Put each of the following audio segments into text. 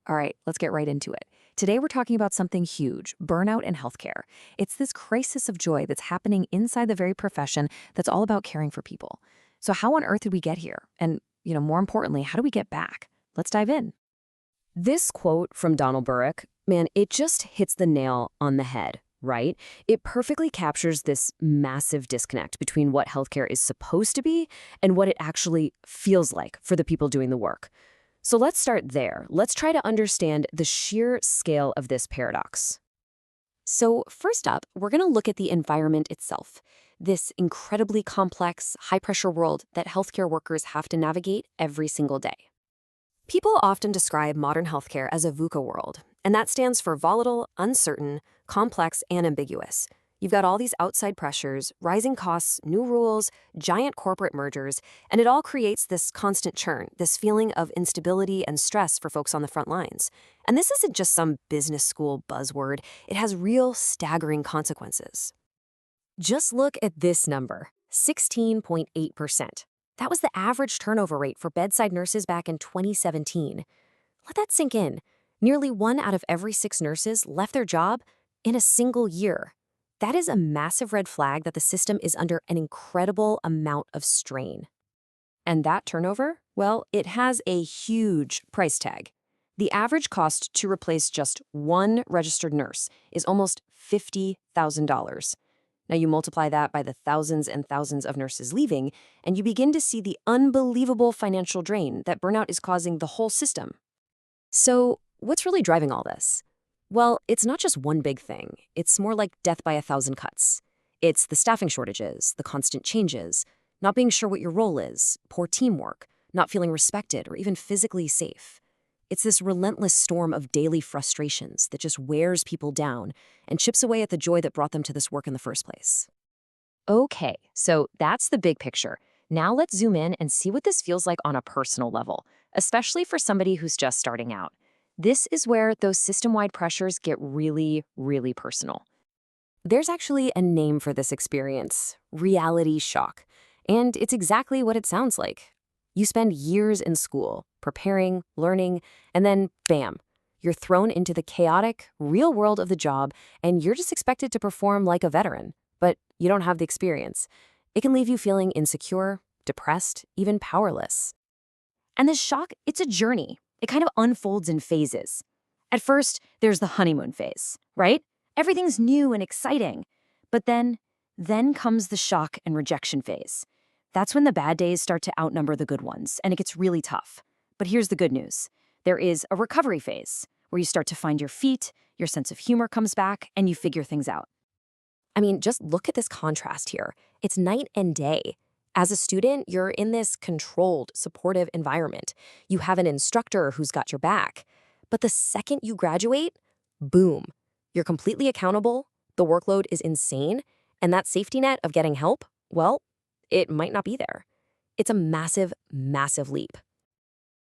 All right, let's get right into it. Today, we're talking about something huge, burnout in healthcare. It's this crisis of joy that's happening inside the very profession that's all about caring for people. So, how on earth did we get here? And, more importantly, how do we get back? Let's dive in. This quote from Donald Burke, man, it just hits the nail on the head, right? It perfectly captures this massive disconnect between what healthcare is supposed to be and what it actually feels like for the people doing the work. So let's start there. Let's try to understand the sheer scale of this paradox. So, first up, we're going to look at the environment itself, this incredibly complex, high pressure world that healthcare workers have to navigate every single day. People often describe modern healthcare as a VUCA world, and that stands for volatile, uncertain, complex, and ambiguous. You've got all these outside pressures, rising costs, new rules, giant corporate mergers, and it all creates this constant churn, this feeling of instability and stress for folks on the front lines. And this isn't just some business school buzzword, it has real staggering consequences. Just look at this number, 16.8%. That was the average turnover rate for bedside nurses back in 2017. Let that sink in. Nearly 1 out of every 6 nurses left their job in a single year. That is a massive red flag that the system is under an incredible amount of strain. And that turnover? Well, it has a huge price tag. The average cost to replace just one registered nurse is almost $50,000. Now you multiply that by the thousands and thousands of nurses leaving, and you begin to see the unbelievable financial drain that burnout is causing the whole system. So, what's really driving all this? Well, it's not just one big thing. It's more like death by a thousand cuts. It's the staffing shortages, the constant changes, not being sure what your role is, poor teamwork, not feeling respected or even physically safe. It's this relentless storm of daily frustrations that just wears people down and chips away at the joy that brought them to this work in the first place. Okay, so that's the big picture. Now let's zoom in and see what this feels like on a personal level, especially for somebody who's just starting out. This is where those system-wide pressures get really, really personal. There's actually a name for this experience, reality shock. And it's exactly what it sounds like. You spend years in school, preparing, learning, and then bam, you're thrown into the chaotic, real world of the job, and you're just expected to perform like a veteran, but you don't have the experience. It can leave you feeling insecure, depressed, even powerless. And this shock, it's a journey. It kind of unfolds in phases. At first, there's the honeymoon phase, right? Everything's new and exciting. But then comes the shock and rejection phase. That's when the bad days start to outnumber the good ones, and it gets really tough. But here's the good news. There is a recovery phase where you start to find your feet, your sense of humor comes back, and you figure things out. I mean, just look at this contrast here. It's night and day. As a student, you're in this controlled, supportive environment. You have an instructor who's got your back. But the second you graduate, boom, you're completely accountable, the workload is insane, and that safety net of getting help, well, it might not be there. It's a massive, massive leap.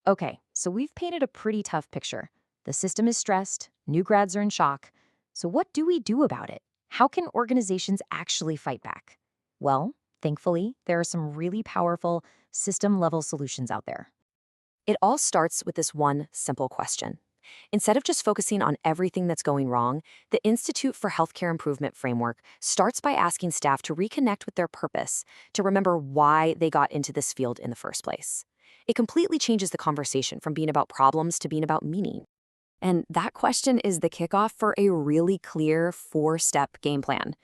Okay, so we've painted a pretty tough picture. The system is stressed, new grads are in shock. So what do we do about it? How can organizations actually fight back? Well, thankfully, there are some really powerful system-level solutions out there. It all starts with this one simple question. Instead of just focusing on everything that's going wrong, the Institute for Healthcare Improvement Framework starts by asking staff to reconnect with their purpose, to remember why they got into this field in the first place. It completely changes the conversation from being about problems to being about meaning. And that question is the kickoff for a really clear 4-step game plan.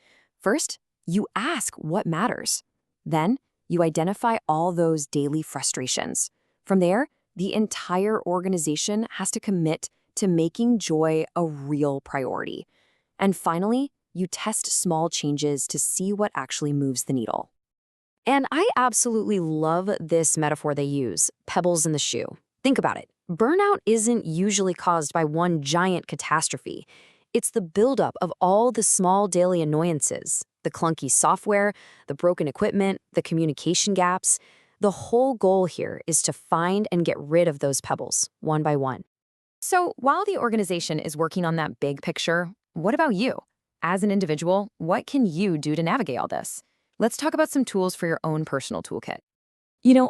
First, you ask what matters. Then, you identify all those daily frustrations. From there, the entire organization has to commit to making joy a real priority. And finally, you test small changes to see what actually moves the needle. And I absolutely love this metaphor they use, pebbles in the shoe. Think about it. Burnout isn't usually caused by one giant catastrophe. It's the buildup of all the small daily annoyances, the clunky software, the broken equipment, the communication gaps. The whole goal here is to find and get rid of those pebbles, one by one. So while the organization is working on that big picture, what about you? As an individual, what can you do to navigate all this? Let's talk about some tools for your own personal toolkit.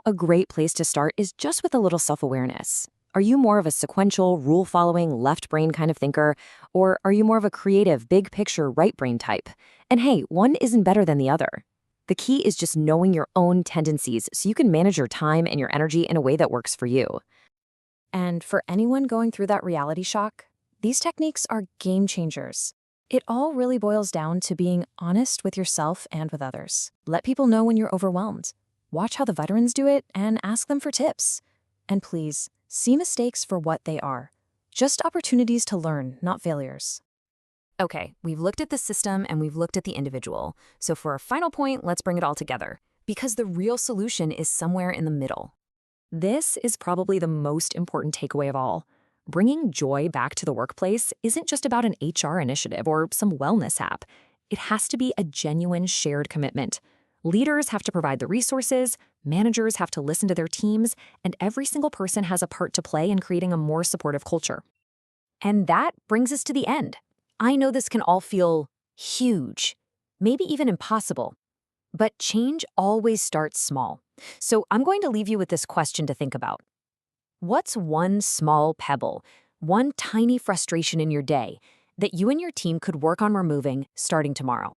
A great place to start is just with a little self-awareness. Are you more of a sequential, rule-following, left-brain kind of thinker, or are you more of a creative, big-picture, right-brain type? And hey, one isn't better than the other. The key is just knowing your own tendencies so you can manage your time and your energy in a way that works for you. And for anyone going through that reality shock, these techniques are game changers. It all really boils down to being honest with yourself and with others. Let people know when you're overwhelmed. Watch how the veterans do it and ask them for tips. And please, see mistakes for what they are. Just opportunities to learn, not failures. Okay, we've looked at the system and we've looked at the individual. So for our final point, let's bring it all together. Because the real solution is somewhere in the middle. This is probably the most important takeaway of all. Bringing joy back to the workplace isn't just about an HR initiative or some wellness app. It has to be a genuine shared commitment. Leaders have to provide the resources, managers have to listen to their teams, and every single person has a part to play in creating a more supportive culture. And that brings us to the end. I know this can all feel huge, maybe even impossible. But change always starts small. So I'm going to leave you with this question to think about. What's one small pebble, one tiny frustration in your day that you and your team could work on removing starting tomorrow?